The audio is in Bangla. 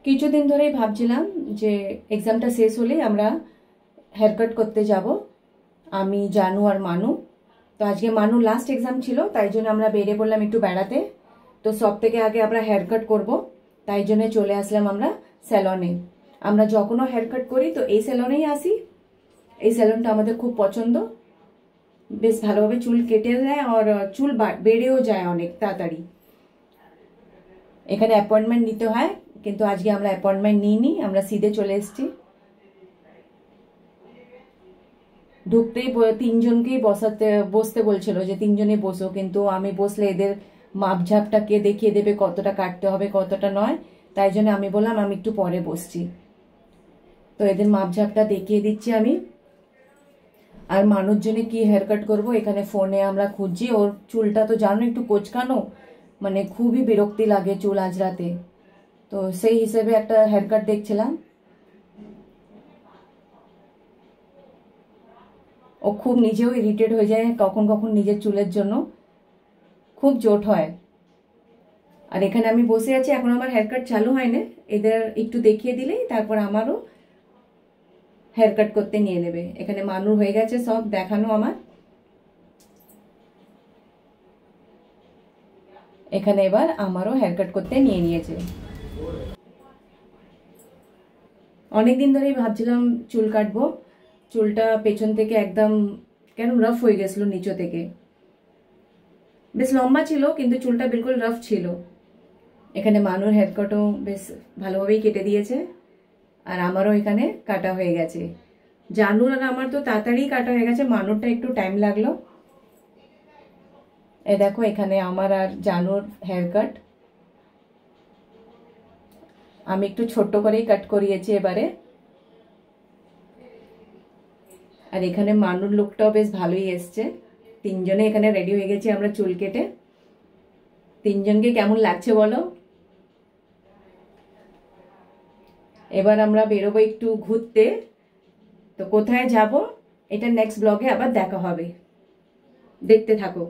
কিছুদিন ধরেই ভাবছিলাম যে এক্সামটা শেষ হলেই আমরা হেয়ার কাট করতে যাব, আমি জানু আর মানু। তো আজকে মানু লাস্ট এক্সাম ছিল, তাই জন্য আমরা বেরিয়ে পড়লাম একটু বেড়াতে। তো সব থেকে আগে আমরা হেয়ার কাট করবো, তাই জন্য চলে আসলাম আমরা স্যালনে। আমরা যখনও হেয়ার কাট করি তো এই স্যালনেই আসি। এই স্যালনটা আমাদের খুব পছন্দ, বেশ ভালোভাবে চুল কেটে দেয় আর চুল বেড়েও যায় অনেক তাড়াতাড়ি। এখানে অ্যাপয়েন্টমেন্ট নিতে হয়, কিন্তু আজকে আমরা অ্যাপয়েন্টমেন্ট নিইনি, আমরা সিধে চলে এসেছি। ঢুকতেই তিনজনকেই বসতে বলছিল যে তিনজনেই বসো, কিন্তু আমি বসলে এদের মাপঝাপটা কে দেখিয়ে দেবে কতটা কাটতে হবে কতটা নয়, তাই জন্য আমি বললাম আমি একটু পরে বসছি। তো এদের মাপঝাপটা দেখিয়ে দিচ্ছি আমি। আর মানুষ জন্য কি হেয়ার কাট করবো এখানে ফোনে আমরা খুঁজছি। ওর চুলটা তো জানো একটু কোচকানো, মানে খুবই বিরক্তি লাগে চুল আঁচড়াতে। তো সেই হিসেবে একটা হেয়ার কাট দেখছিলাম। ও খুব নিজেও ইরিটেট হয়ে যায় কখন কখন নিজের চুলের জন্য, খুব জোট হয়। আর এখানে আমি বসে আছি, এখন আমার হেয়ার কাট চালু হয় না, এদের একটু দেখিয়ে দিলেই তারপর আমারও হেয়ার কাট করতে নিয়ে নেবে। এখানে মানুষ হয়ে গেছে সব দেখানো আমার। এখানে এবার আমারও হেয়ার কাট করতে নিয়ে নিয়েছে। অনেকদিন ধরেই ভাবছিলাম চুল কাটবো, চুলটা পেছন থেকে একদম কেন রাফ হয়ে গেছিল, নিচে থেকে বেশ লম্বা ছিল কিন্তু চুলটা বিলকুল রাফ ছিল। এখানে মানুষ হেয়ার কাটও বেশ ভালোভাবেই কেটে দিয়েছে, আর আমারও এখানে কাটা হয়ে গেছে। জানুর আর আমার তো তাড়াতাড়ি কাটা হয়ে গেছে, মানুরটা একটু টাইম লাগলো। এ দেখো এখানে আমার আর জানুর হেয়ার কাট। আমি একটু ছোট্ট করেই কাট করিয়েছি এবারে। আর এখানে মানুর লুকটাও বেশ ভালোই এসছে। তিনজনে এখানে রেডি হয়ে গেছি আমরা চুল কেটে। তিনজনকে কেমন লাগছে বলো? এবার আমরা বেরোবো একটু ঘুরতে। তো কোথায় যাব এটা নেক্সট ব্লগে আবার দেখা হবে, দেখতে থাকো।